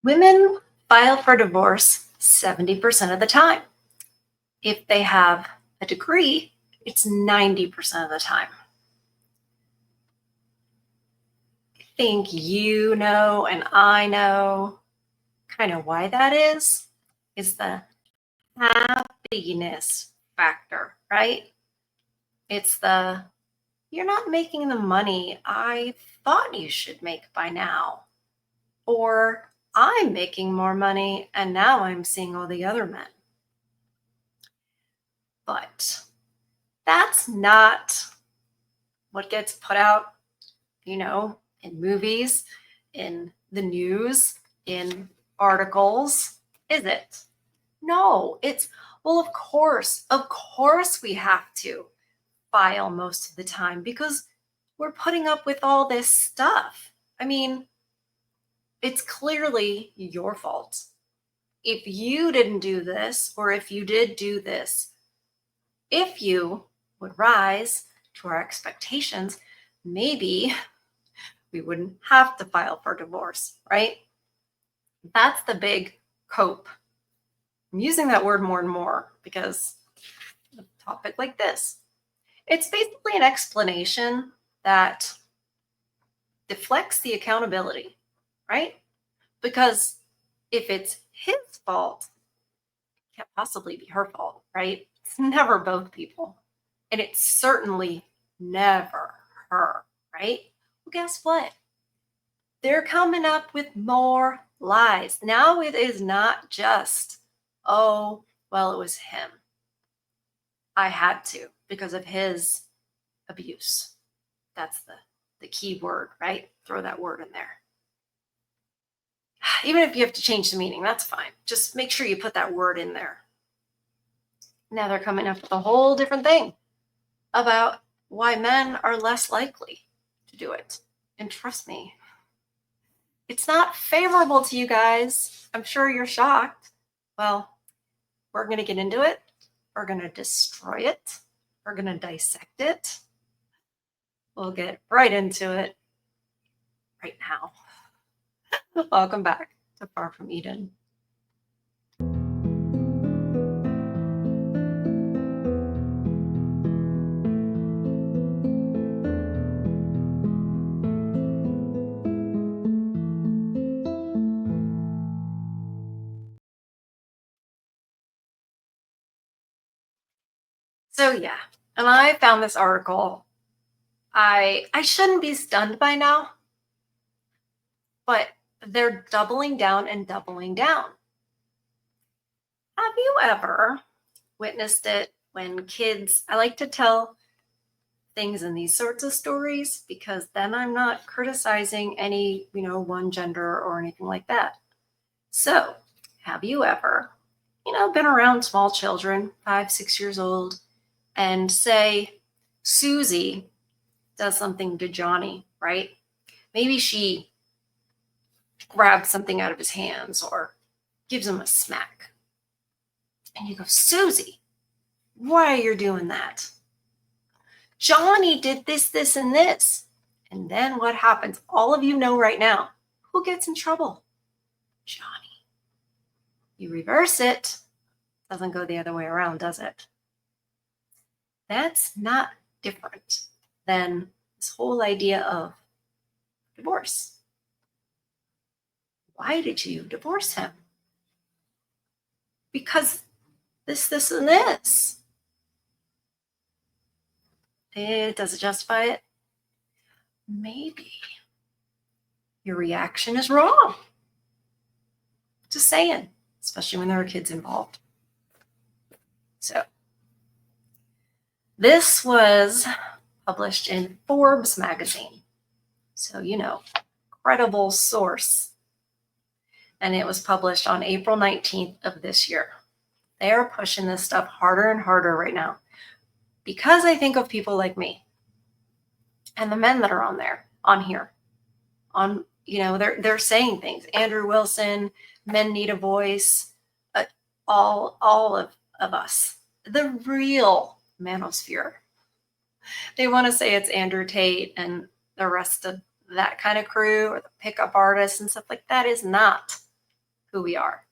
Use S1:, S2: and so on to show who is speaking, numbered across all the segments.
S1: Women file for divorce 70% of the time. If they have a degree, it's 90% of the time. I think you know and I know kind of why that is the happiness factor, right? It's the you're not making the money I thought you should make by now. Or I'm making more money and now I'm seeing all the other men. But that's not what gets put out, in movies, in the news, in articles, is it? No, it's, well, of course we have to file most of the time because we're putting up with all this stuff. I mean, it's clearly your fault. If you didn't do this, or if you did do this, if you would rise to our expectations, maybe we wouldn't have to file for divorce, right? That's the big cope. I'm using that word more and more because of a topic like this. It's basically an explanation that deflects the accountability, right? Because if it's his fault, it can't possibly be her fault, right? It's never both people. And it's certainly never her, right? Well, guess what? They're coming up with more lies. Now it is not just, oh, well, it was him. I had to because of his abuse. That's the key word, right? Throw that word in there. Even if you have to change the meaning, that's fine. Just make sure you put that word in there. Now they're coming up with a whole different thing about why men are less likely to do it. And trust me, it's not favorable to you guys. I'm sure you're shocked. Well, we're going to get into it. We're going to destroy it. We're going to dissect it. We'll get right into it right now. Welcome back to Far From Eden. So yeah, and I found this article. I shouldn't be stunned by now, but they're doubling down and doubling down. Have you ever witnessed it when kids, I like to tell things in these sorts of stories because then I'm not criticizing any, one gender or anything like that. So, have you ever, been around small children, 5, 6 years old, and say Susie does something to Johnny, right? Maybe she grabs something out of his hands or gives him a smack. And you go, Susie, why are you doing that? Johnny did this, and this. And then what happens? All of you know right now. Who gets in trouble? Johnny. You reverse it. Doesn't go the other way around, does it? That's not different than this whole idea of divorce. Why did you divorce him? Because this, and this. Does it justify it? Maybe. Your reaction is wrong. Just saying, especially when there are kids involved. So, this was published in Forbes magazine. So, credible source. And it was published on April 19th of this year. They are pushing this stuff harder and harder right now because I think of people like me and the men that are on here. They're saying things. Andrew Wilson, Men Need a Voice, all of us, the real manosphere. They want to say it's Andrew Tate and the rest of that kind of crew or the pickup artists and stuff like that. Is not. who we are.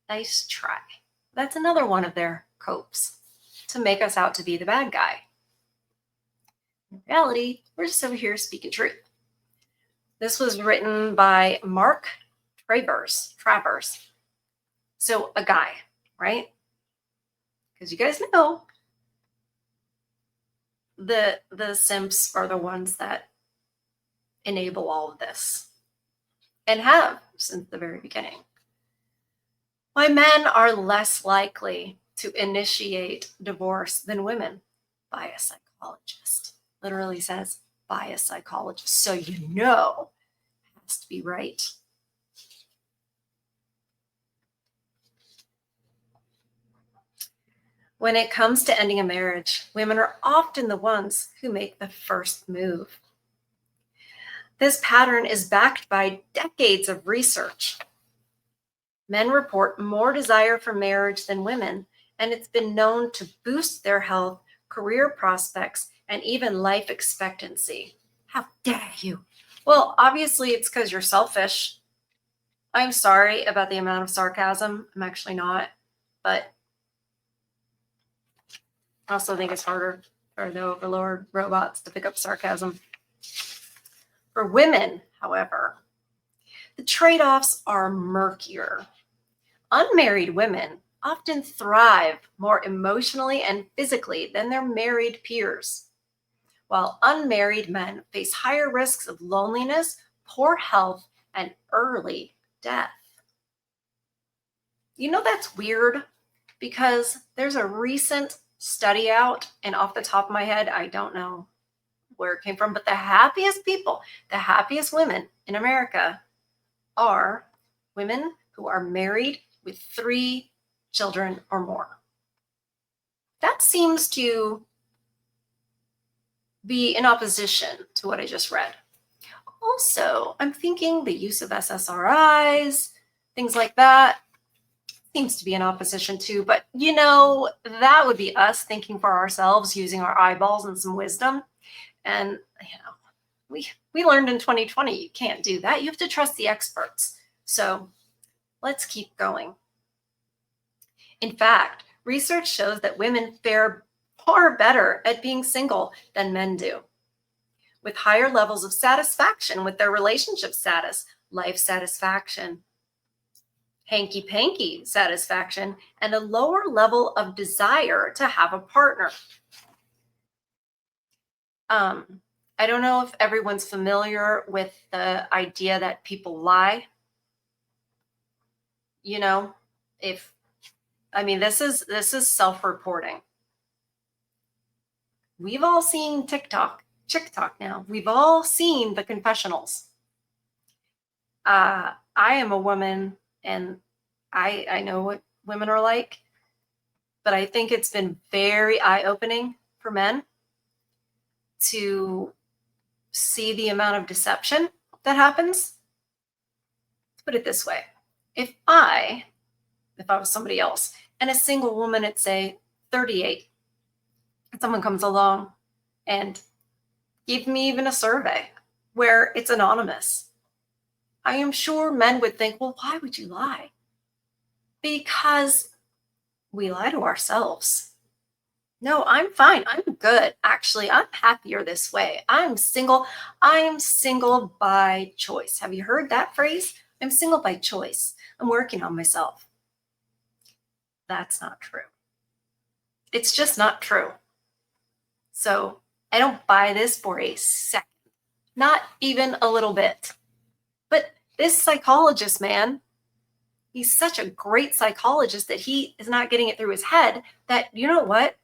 S1: Nice try. That's another one of their copes to make us out to be the bad guy. In reality, we're just over here speaking truth. This was written by Mark Travers. So a guy, right? Because you guys know the simps are the ones that enable all of this and have since the very beginning. Why men are less likely to initiate divorce than women by a psychologist. Literally says by a psychologist. So you know it has to be right. When it comes to ending a marriage, women are often the ones who make the first move. This pattern is backed by decades of research. Men report more desire for marriage than women, and it's been known to boost their health, career prospects, and even life expectancy. How dare you? Well, obviously it's because you're selfish. I'm sorry about the amount of sarcasm. I'm actually not, but I also think it's harder for the overlord robots to pick up sarcasm. For women, however, the trade-offs are murkier. Unmarried women often thrive more emotionally and physically than their married peers, while unmarried men face higher risks of loneliness, poor health, and early death. You know, that's weird because there's a recent study out, and off the top of my head, I don't know where it came from, but the happiest people, the happiest women in America are women who are married with 3 children or more. That seems to be in opposition to what I just read. Also, I'm thinking the use of SSRIs, things like that, seems to be in opposition too. But you know, that would be us thinking for ourselves, using our eyeballs and some wisdom. And you know, we learned in 2020 you can't do that. You have to trust the experts. So let's keep going. In fact, research shows that women fare far better at being single than men do, with higher levels of satisfaction with their relationship status, life satisfaction, hanky-panky satisfaction, and a lower level of desire to have a partner. I don't know if everyone's familiar with the idea that people lie. You know, this is self-reporting. We've all seen TikTok now. We've all seen the confessionals. I am a woman, and I know what women are like, but I think it's been very eye-opening for men to see the amount of deception that happens. Let's put it this way. If I was somebody else and a single woman at, say, 38, and someone comes along and give me even a survey where it's anonymous, I am sure men would think, well, why would you lie? Because we lie to ourselves. No, I'm fine. I'm good. Actually, I'm happier this way. I'm single. I'm single by choice. Have you heard that phrase? I'm single by choice. I'm working on myself. That's not true. It's just not true. So I don't buy this for a second. Not even a little bit. But this psychologist, man, he's such a great psychologist that he is not getting it through his head that, you know what?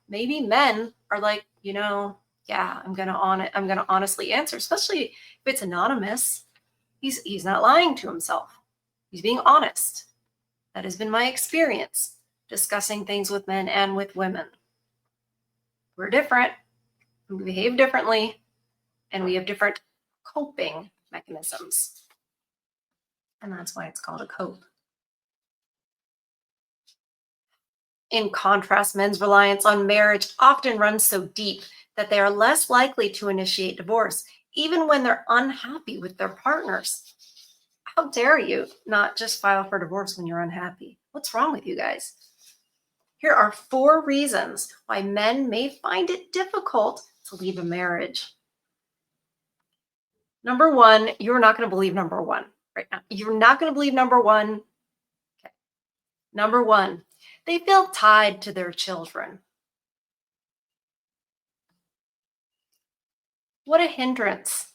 S1: Maybe men are like, yeah, I'm gonna honestly answer, especially if it's anonymous. He's not lying to himself. He's being honest. That has been my experience discussing things with men and with women. We're different. We behave differently, and we have different coping mechanisms. And that's why it's called a cope. In contrast, men's reliance on marriage often runs so deep that they are less likely to initiate divorce, even when they're unhappy with their partners. How dare you not just file for divorce when you're unhappy? What's wrong with you guys? Here are 4 reasons why men may find it difficult to leave a marriage. Number one, you're not going to believe number one right now. You're not going to believe number one. Okay. Number one, they feel tied to their children. What a hindrance.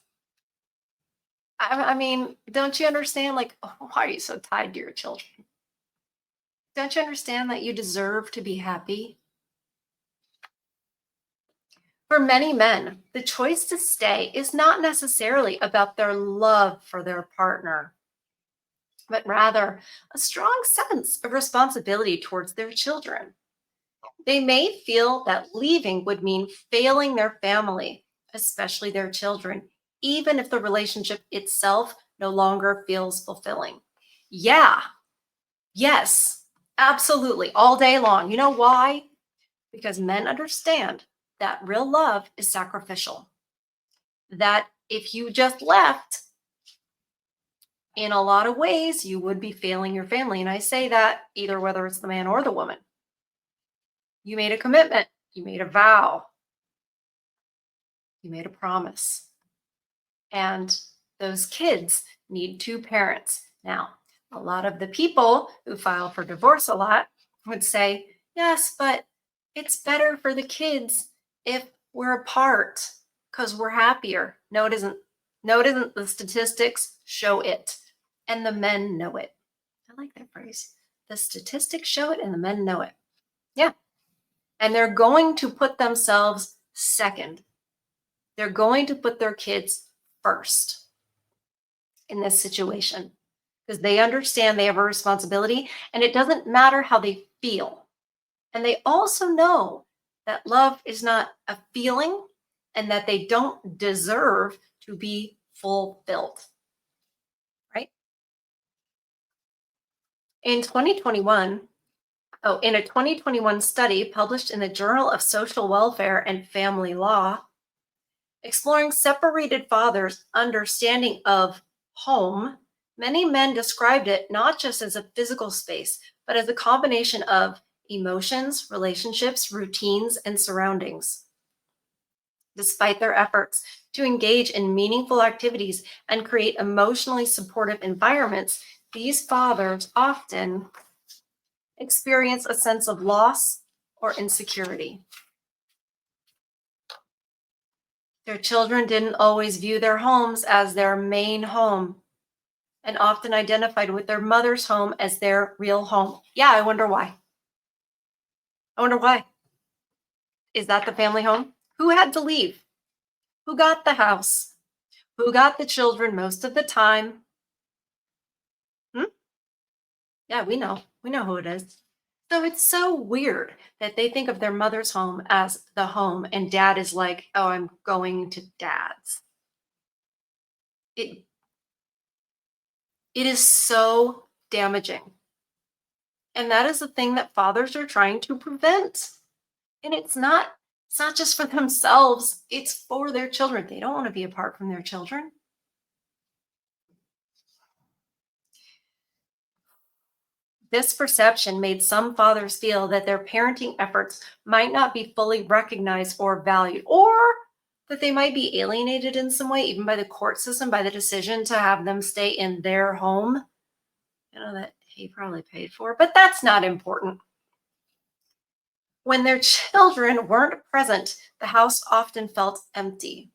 S1: I mean, don't you understand? Like, why are you so tied to your children? Don't you understand that you deserve to be happy? For many men, the choice to stay is not necessarily about their love for their partner, but rather a strong sense of responsibility towards their children. They may feel that leaving would mean failing their family, especially their children, even if the relationship itself no longer feels fulfilling. Yeah, yes, absolutely, all day long. You know why? Because men understand that real love is sacrificial. That if you just left, in a lot of ways, you would be failing your family. And I say that either whether it's the man or the woman. You made a commitment, you made a vow, you made a promise. And those kids need 2 parents. Now, a lot of the people who file for divorce a lot would say, yes, but it's better for the kids if we're apart because we're happier. No, it isn't. No, it isn't. The statistics show it, and the men know it. I like that phrase. The statistics show it, and the men know it. Yeah. And they're going to put themselves second. They're going to put their kids first in this situation because they understand they have a responsibility and it doesn't matter how they feel. And they also know that love is not a feeling and that they don't deserve to be fulfilled. Right? In 2021, in a 2021 study published in the Journal of Social Welfare and Family Law, exploring separated fathers' understanding of home, many men described it not just as a physical space, but as a combination of emotions, relationships, routines, and surroundings. Despite their efforts to engage in meaningful activities and create emotionally supportive environments, these fathers often experience a sense of loss or insecurity. Their children didn't always view their homes as their main home and often identified with their mother's home as their real home. Yeah, I wonder why. I wonder why. Is that the family home? Who had to leave? Who got the house? Who got the children most of the time? Yeah, we know. We know who it is. So it's so weird that they think of their mother's home as the home, and dad is like, oh, I'm going to dad's. It it is so damaging. And that is the thing that fathers are trying to prevent. And it's not just for themselves, it's for their children. They don't want to be apart from their children. This perception made some fathers feel that their parenting efforts might not be fully recognized or valued, or that they might be alienated in some way, even by the court system, by the decision to have them stay in their home. That he probably paid for, but that's not important. When their children weren't present, the house often felt empty,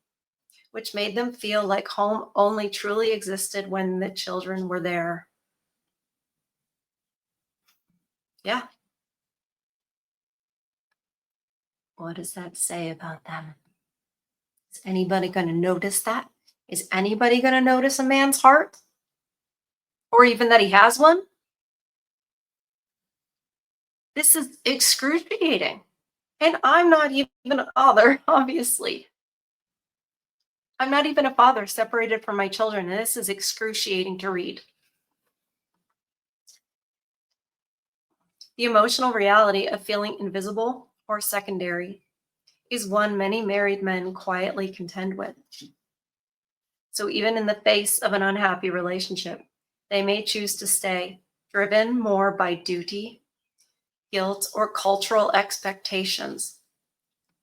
S1: which made them feel like home only truly existed when the children were there. Yeah. What does that say about them? Is anybody going to notice that? Is anybody going to notice a man's heart? Or even that he has one? This is excruciating. And I'm not even a father, obviously. I'm not even a father separated from my children, and this is excruciating to read. The emotional reality of feeling invisible or secondary is one many married men quietly contend with. So even in the face of an unhappy relationship, They may choose to stay, driven more by duty, guilt, or cultural expectations.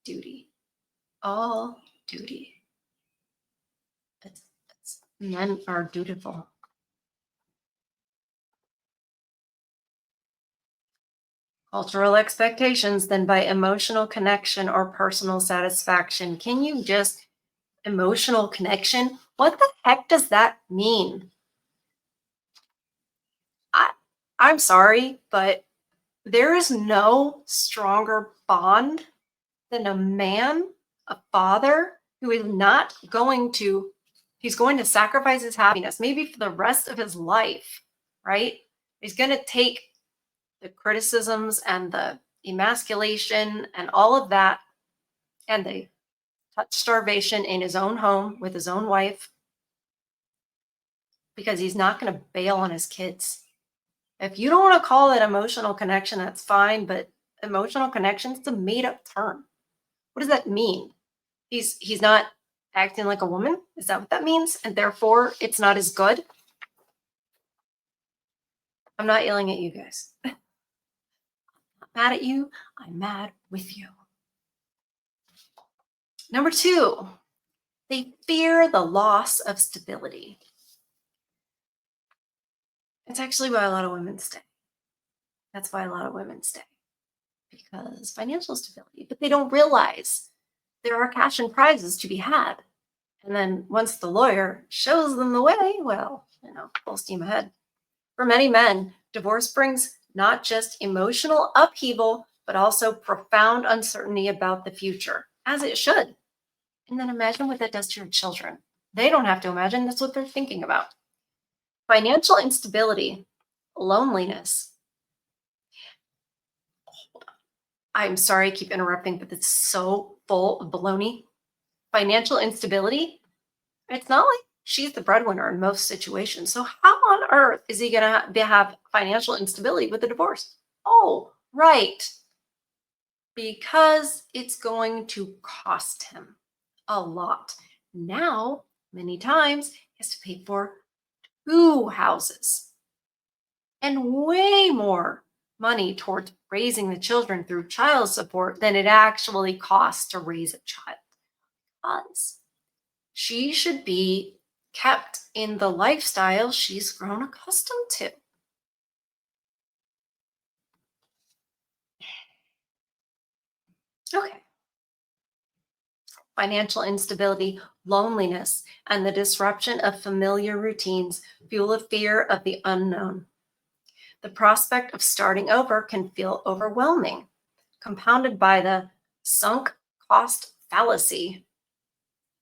S1: Duty. All duty. Men are dutiful. Cultural expectations, then by emotional connection or personal satisfaction. Can you just emotional connection? What the heck does that mean? I, I'm sorry, but there is no stronger bond than a man, a father who is not going to, he's going to sacrifice his happiness, maybe for the rest of his life, right? He's going to take the criticisms and the emasculation and all of that and the touch starvation in his own home with his own wife because he's not going to bail on his kids. If you don't want to call it emotional connection, that's fine, but emotional connection is a made up term. What does that mean? He's not acting like a woman? Is that what that means? And therefore it's not as good? I'm not yelling at you guys. I'm not mad at you. I'm mad with you. Number 2, they fear the loss of stability. It's actually why a lot of women stay. That's why a lot of women stay. Because financial stability, but they don't realize there are cash and prizes to be had. And then once the lawyer shows them the way, well, full steam ahead. For many men, divorce brings not just emotional upheaval, but also profound uncertainty about the future, as it should. And then imagine what that does to your children. They don't have to imagine, that's what they're thinking about. Financial instability, loneliness. I'm sorry I keep interrupting, but it's so full of baloney. Financial instability, it's not like she's the breadwinner in most situations. So how on earth is he going to have financial instability with a divorce? Oh, right. Because it's going to cost him a lot. Now, many times, he has to pay for 2 houses and way more money towards raising the children through child support than it actually costs to raise a child. Because she should be kept in the lifestyle she's grown accustomed to. Okay. Financial instability, loneliness, and the disruption of familiar routines fuel a fear of the unknown. The prospect of starting over can feel overwhelming, compounded by the sunk cost fallacy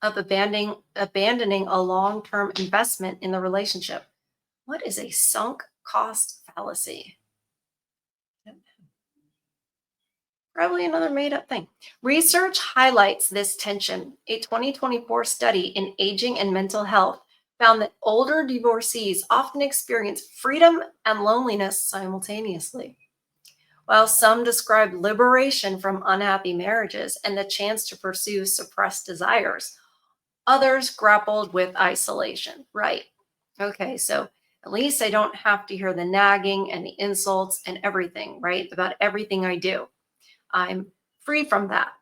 S1: of abandoning a long-term investment in the relationship. What is a sunk cost fallacy? Probably another made up thing. Research highlights this tension. A 2024 study in aging and mental health found that older divorcees often experience freedom and loneliness simultaneously. While some described liberation from unhappy marriages and the chance to pursue suppressed desires, others grappled with isolation. Right. Okay, so at least I don't have to hear the nagging and the insults and everything, right? About everything I do. I'm free from that.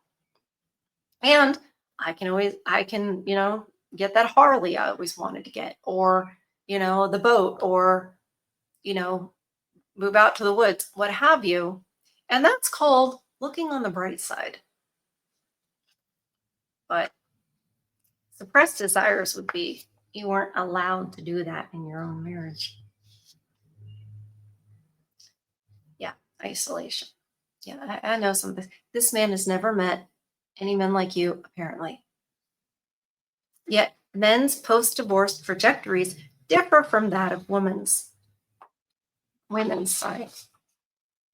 S1: And I can, get that Harley I always wanted to get, or, the boat, or, you know, move out to the woods, what have you. And that's called looking on the bright side. But suppressed desires would be you weren't allowed to do that in your own marriage. Yeah, isolation. Yeah, I know some of this. This man has never met any men like you, apparently. Yet men's post-divorce trajectories differ from that of women's side.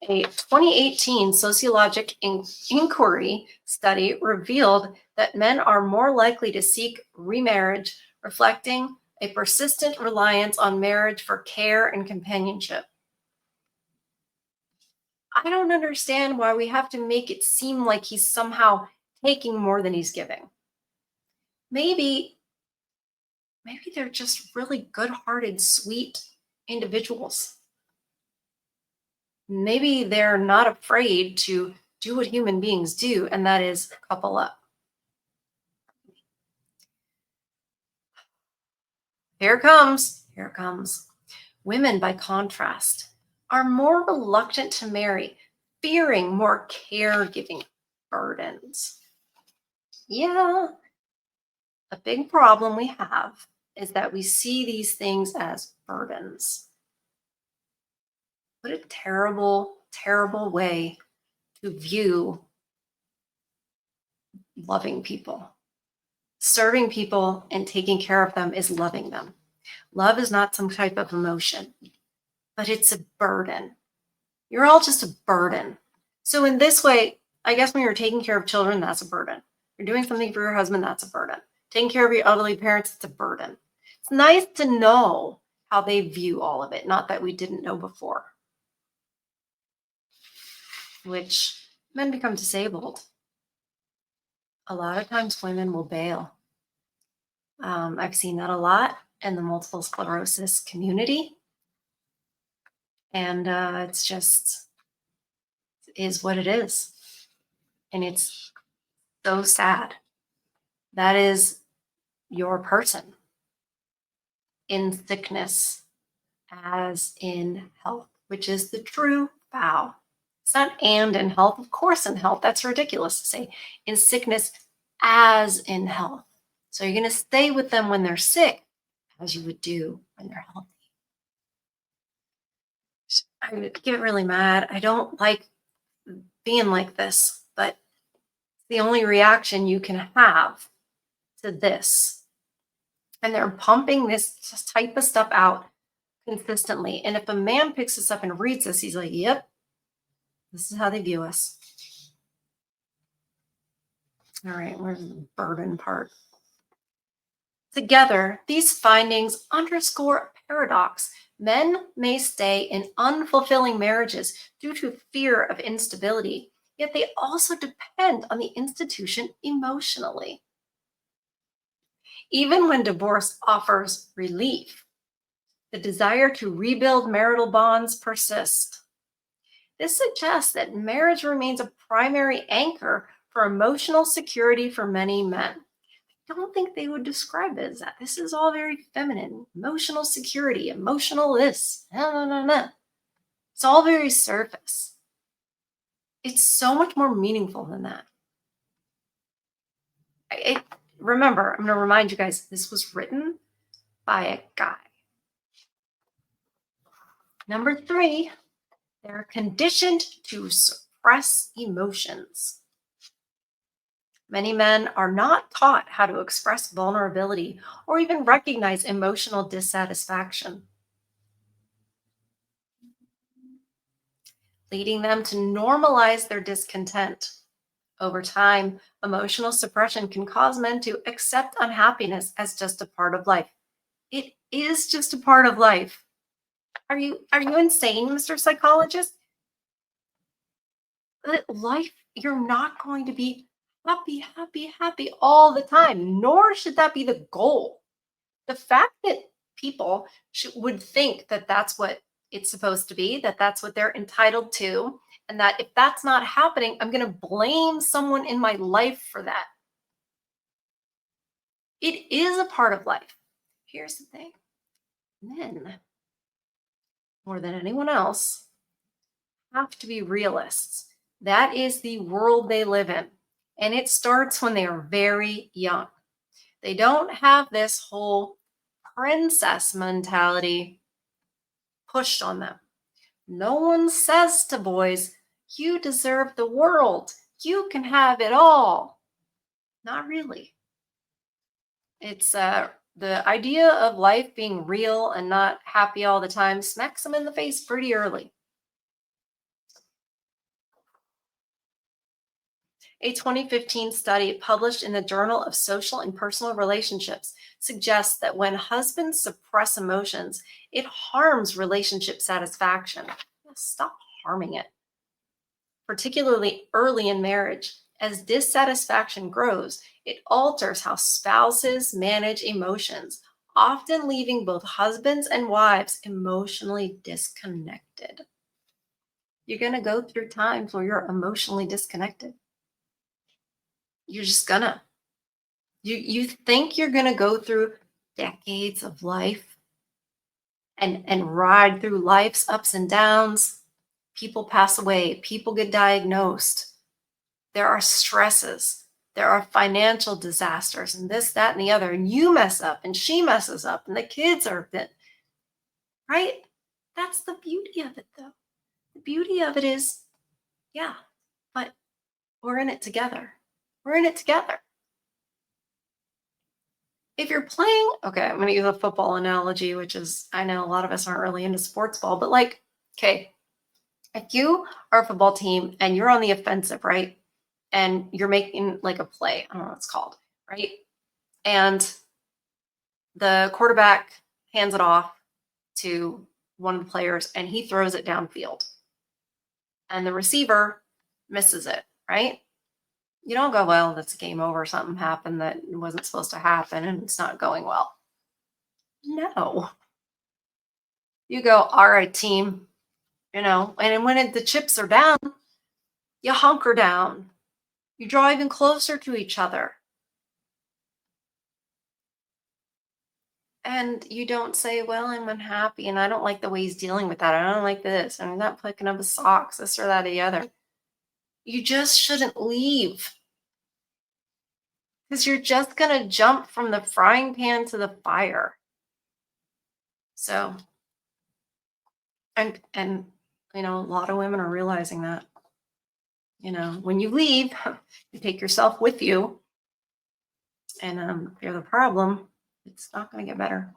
S1: A 2018 sociologic inquiry study revealed that men are more likely to seek remarriage, reflecting a persistent reliance on marriage for care and companionship. I don't understand why we have to make it seem like he's somehow taking more than he's giving. Maybe they're just really good-hearted, sweet individuals. Maybe they're not afraid to do what human beings do, and that is couple up. Here it comes. Here it comes. Women, by contrast, are more reluctant to marry, fearing more caregiving burdens. Yeah, a big problem we have is that we see these things as burdens. What a terrible, terrible way to view loving people. Serving people and taking care of them is loving them. Love is not some type of emotion, but it's a burden. You're all just a burden. So in this way, I guess when you're taking care of children, that's a burden. You're doing something for your husband, that's a burden. Taking care of your elderly parents, it's a burden. It's nice to know how they view all of it, not that we didn't know before. Which men become disabled. A lot of times women will bail. I've seen that a lot in the multiple sclerosis community. And it's just is what it is. And it's so sad. That is your person in sickness as in health, which is the true vow. It's not and in health, of course, in health. That's ridiculous to say. In sickness as in health. So you're going to stay with them when they're sick, as you would do when they're healthy. I get really mad. I don't like being like this, but the only reaction you can have to this. And they're pumping this type of stuff out consistently. And if a man picks this up and reads this, he's like, yep, this is how they view us. All right, where's the burden part? Together, these findings underscore a paradox. Men may stay in unfulfilling marriages due to fear of instability, yet they also depend on the institution emotionally. Even when divorce offers relief, the desire to rebuild marital bonds persists. This suggests that marriage remains a primary anchor for emotional security for many men. I don't think they would describe it as that. This is all very feminine. Emotional security, emotional this. No. It's all very surface. It's so much more meaningful than that. Remember, I'm going to remind you guys, this was written by a guy. Number 3, they're conditioned to suppress emotions. Many men are not taught how to express vulnerability or even recognize emotional dissatisfaction, leading them to normalize their discontent. Over time, emotional suppression can cause men to accept unhappiness as just a part of life. It is just a part of life. Are you insane, Mr. Psychologist? Life, you're not going to be happy all the time, nor should that be the goal. The fact that people would think that that's what it's supposed to be, that that's what they're entitled to, and that if that's not happening, I'm going to blame someone in my life for that. It is a part of life. Here's the thing. Men, more than anyone else, have to be realists. That is the world they live in. And it starts when they are very young. They don't have this whole princess mentality pushed on them. No one says to boys, you deserve the world. You can have it all. Not really. It's the idea of life being real and not happy all the time smacks them in the face pretty early. A 2015 study published in the Journal of Social and Personal Relationships suggests that when husbands suppress emotions, it harms relationship satisfaction. Stop harming it. Particularly early in marriage, as dissatisfaction grows, it alters how spouses manage emotions, often leaving both husbands and wives emotionally disconnected. You're going to go through times where you're emotionally disconnected. You're just gonna. You think you're going to go through decades of life and ride through life's ups and downs. People pass away, people get diagnosed. There are stresses, there are financial disasters, and this, that, and the other. And you mess up, and she messes up, and the kids are bit, right? That's the beauty of it, though. The beauty of it is, yeah, but we're in it together. We're in it together. If you're playing, okay, I'm going to use a football analogy, which is, I know a lot of us aren't really into sports ball, but like, okay, if you are a football team and you're on the offensive, right? And you're making like a play, I don't know what it's called, right? And the quarterback hands it off to one of the players and he throws it downfield. And the receiver misses it, right? You don't go, well, that's a game over. Something happened that wasn't supposed to happen and it's not going well. No. You go, all right, team, and when the chips are down, you hunker down. You draw even closer to each other. And you don't say, well, I'm unhappy and I don't like the way he's dealing with that. I don't like this. I'm not picking up his socks, this or that or the other. You just shouldn't leave because you're just going to jump from the frying pan to the fire. So, and a lot of women are realizing that, when you leave, you take yourself with you. And if you're the problem, it's not going to get better.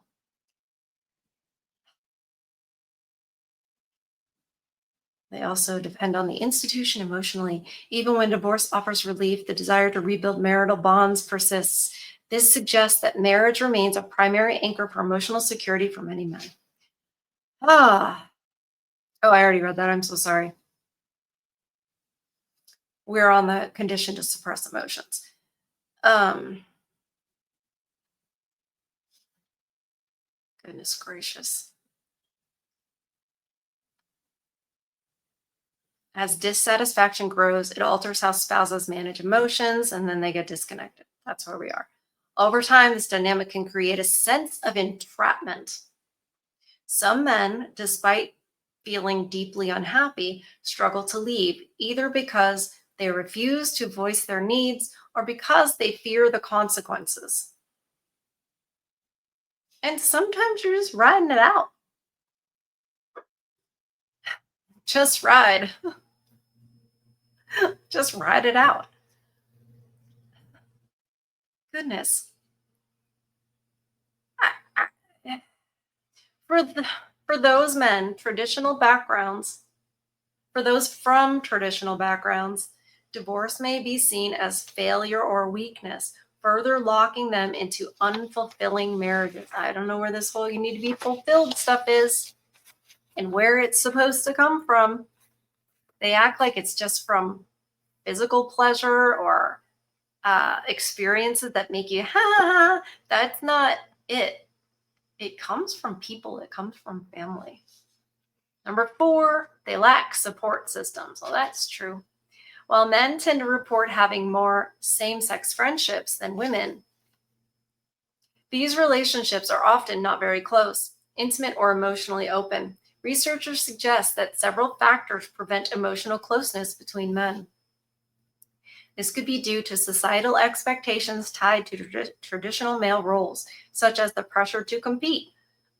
S1: They also depend on the institution emotionally. Even when divorce offers relief, the desire to rebuild marital bonds persists. This suggests that marriage remains a primary anchor for emotional security for many men. Ah. Oh, I already read that. I'm so sorry. We're on the condition to suppress emotions. Goodness gracious. As dissatisfaction grows, it alters how spouses manage emotions and then they get disconnected. That's where we are. Over time, this dynamic can create a sense of entrapment. Some men, despite feeling deeply unhappy, struggle to leave, either because they refuse to voice their needs or because they fear the consequences. And sometimes you're just riding it out. Just ride. Just ride it out. Goodness. I, for those men, for those from traditional backgrounds, divorce may be seen as failure or weakness, further locking them into unfulfilling marriages. I don't know where this whole you need to be fulfilled stuff is and where it's supposed to come from. They act like it's just from physical pleasure or experiences that make you, ha. That's not it. It comes from people, it comes from family. Number 4, they lack support systems. Well, that's true. While men tend to report having more same-sex friendships than women, these relationships are often not very close, intimate, or emotionally open. Researchers suggest that several factors prevent emotional closeness between men. This could be due to societal expectations tied to traditional male roles, such as the pressure to compete,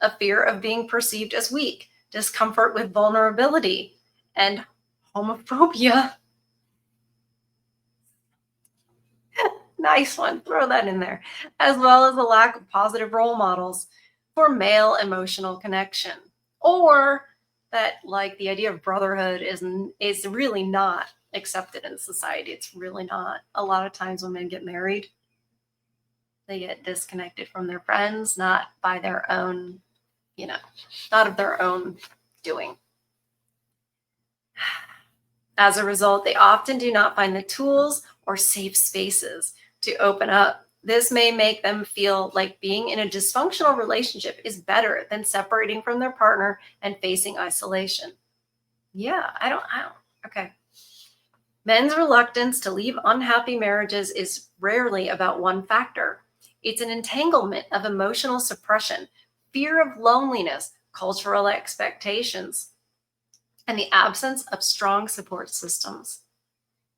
S1: a fear of being perceived as weak, discomfort with vulnerability, and homophobia. Nice one. Throw that in there. As well as a lack of positive role models for male emotional connection. Or that, like, the idea of brotherhood is really not accepted in society. It's really not. A lot of times when men get married, they get disconnected from their friends, not by their own, not of their own doing. As a result, they often do not find the tools or safe spaces to open up This may make them feel like being in a dysfunctional relationship is better than separating from their partner and facing isolation. Yeah, I don't, okay. Men's reluctance to leave unhappy marriages is rarely about one factor. It's an entanglement of emotional suppression, fear of loneliness, cultural expectations, and the absence of strong support systems.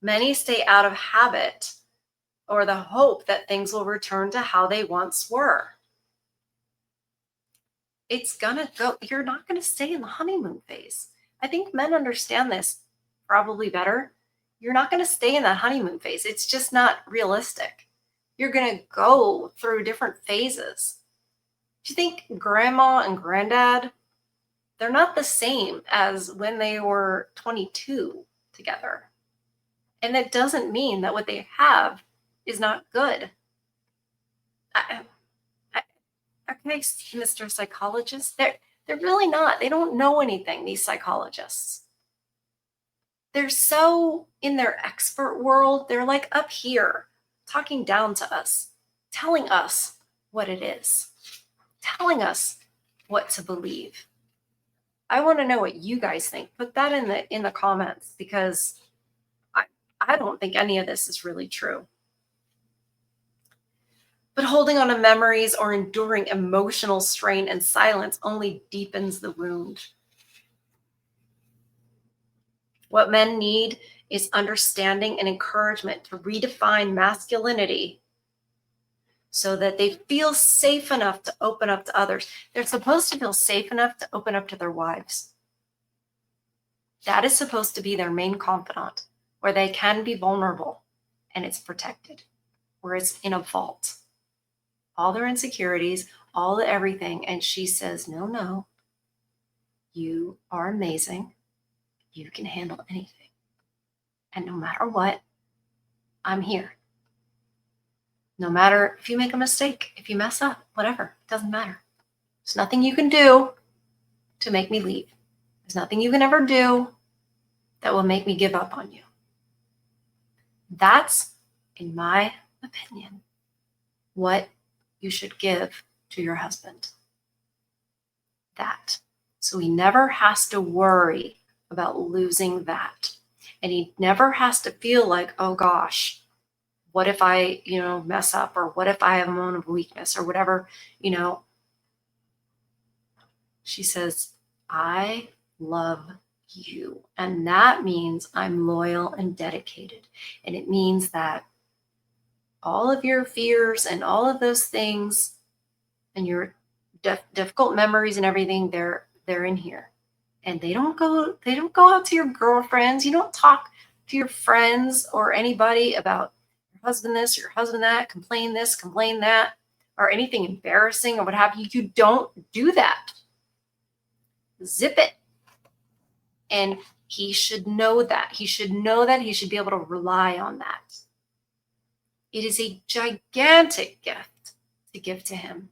S1: Many stay out of habit or the hope that things will return to how they once were. It's gonna go, you're not gonna stay in the honeymoon phase. I think men understand this probably better. You're not gonna stay in that honeymoon phase. It's just not realistic. You're gonna go through different phases. Do you think grandma and granddad, they're not the same as when they were 22 together? And that doesn't mean that what they have is not good. I, Okay, Mr. Psychologist, they're really not. They don't know anything, these psychologists. They're so in their expert world, they're like up here, talking down to us, telling us what it is, telling us what to believe. I want to know what you guys think. Put that in the comments, because I don't think any of this is really true. But holding on to memories or enduring emotional strain and silence only deepens the wound. What men need is understanding and encouragement to redefine masculinity so that they feel safe enough to open up to others. They're supposed to feel safe enough to open up to their wives. That is supposed to be their main confidant, where they can be vulnerable and it's protected, where it's in a vault. All their insecurities, all the everything. And she says, no, you are amazing. You can handle anything. And no matter what, I'm here. No matter if you make a mistake, if you mess up, whatever, it doesn't matter. There's nothing you can do to make me leave. There's nothing you can ever do that will make me give up on you. That's, in my opinion, what you should give to your husband. That. So he never has to worry about losing that. And he never has to feel like, oh gosh, what if I, mess up, or what if I have a moment of weakness, or whatever, She says, I love you. And that means I'm loyal and dedicated. And it means that all of your fears and all of those things and your difficult memories and everything, they're in here. And they don't go out to your girlfriends. You don't talk to your friends or anybody about your husband this, your husband that, complain this, complain that, or anything embarrassing or what have you. You don't do that. Zip it. And he should know that. He should know that. He should be able to rely on that. It is a gigantic gift to give to him.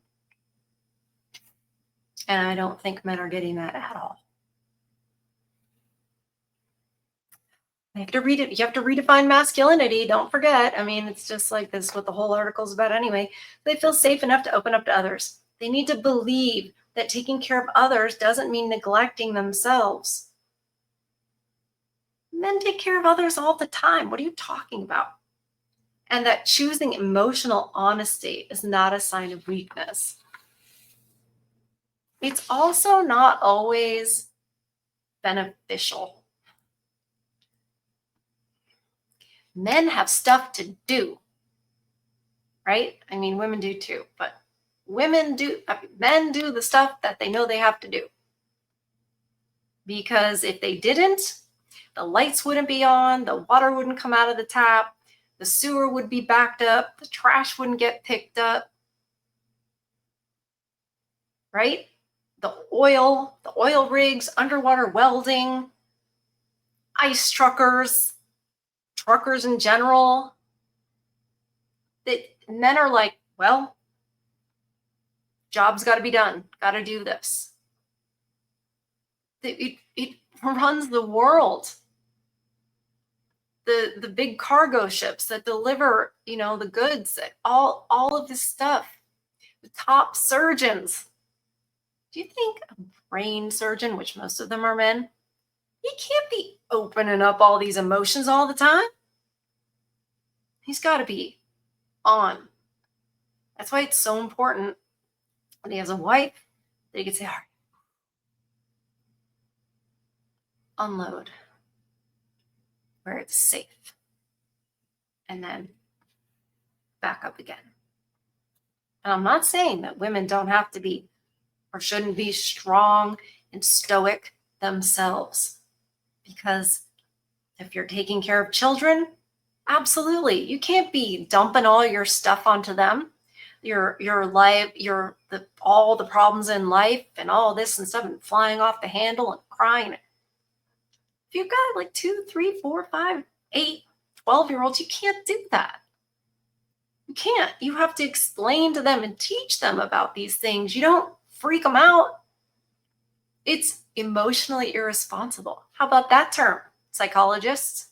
S1: And I don't think men are getting that at all. You have to read it. You have to redefine masculinity. Don't forget. I mean, it's just like this, what the whole article is about anyway. They feel safe enough to open up to others. They need to believe that taking care of others doesn't mean neglecting themselves. Men take care of others all the time. What are you talking about? And that choosing emotional honesty is not a sign of weakness. It's also not always beneficial. Men have stuff to do, right? I mean, women do too, but men do the stuff that they know they have to do. Because if they didn't, the lights wouldn't be on, the water wouldn't come out of the tap, the sewer would be backed up, the trash wouldn't get picked up, right? The oil rigs, underwater welding, ice truckers in general. That men are like, well, job's got to be done, got to do this. It runs the world. the big cargo ships that deliver, the goods, all of this stuff, the top surgeons. Do you think a brain surgeon, which most of them are men, he can't be opening up all these emotions all the time? He's got to be on. That's why it's so important when he has a wife that he can say, all right, unload where it's safe, and then back up again. And I'm not saying that women don't have to be or shouldn't be strong and stoic themselves, because if you're taking care of children, absolutely, you can't be dumping all your stuff onto them, your life, all the problems in life and all this and stuff, and flying off the handle and crying. If you've got like 2, 3, 4, 5, 8, 12-year-olds, you can't do that. You can't. You have to explain to them and teach them about these things. You don't freak them out. It's emotionally irresponsible. How about that term, psychologists?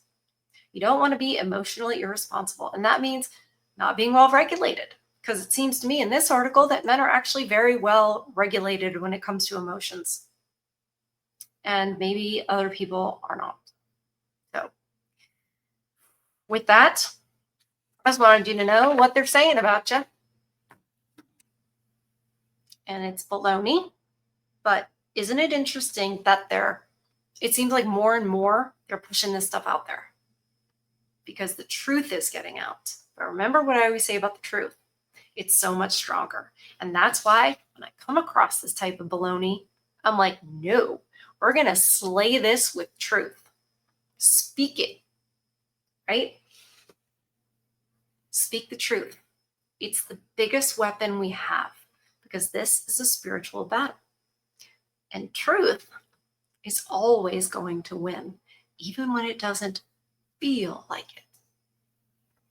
S1: You don't want to be emotionally irresponsible. And that means not being well regulated. Because it seems to me in this article that men are actually very well regulated when it comes to emotions. And maybe other people are not. So with that, I just wanted you to know what they're saying about you. And it's baloney. But isn't it interesting that it seems like more and more they're pushing this stuff out there because the truth is getting out. But remember what I always say about the truth. It's so much stronger. And that's why when I come across this type of baloney, I'm like, no, we're going to slay this with truth. Speak it, right? Speak the truth. It's the biggest weapon we have because this is a spiritual battle. And truth is always going to win, even when it doesn't feel like it.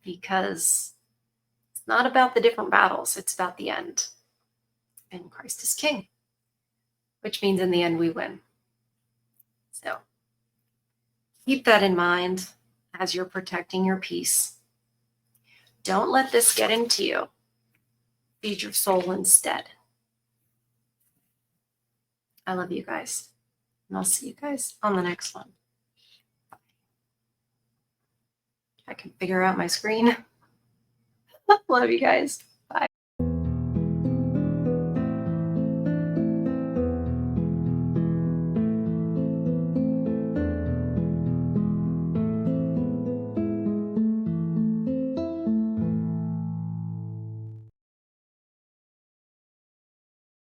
S1: Because it's not about the different battles, it's about the end. And Christ is king, which means in the end we win. So keep that in mind as you're protecting your peace. Don't let this get into you. Feed your soul instead. I love you guys. And I'll see you guys on the next one. I can figure out my screen. Love you guys.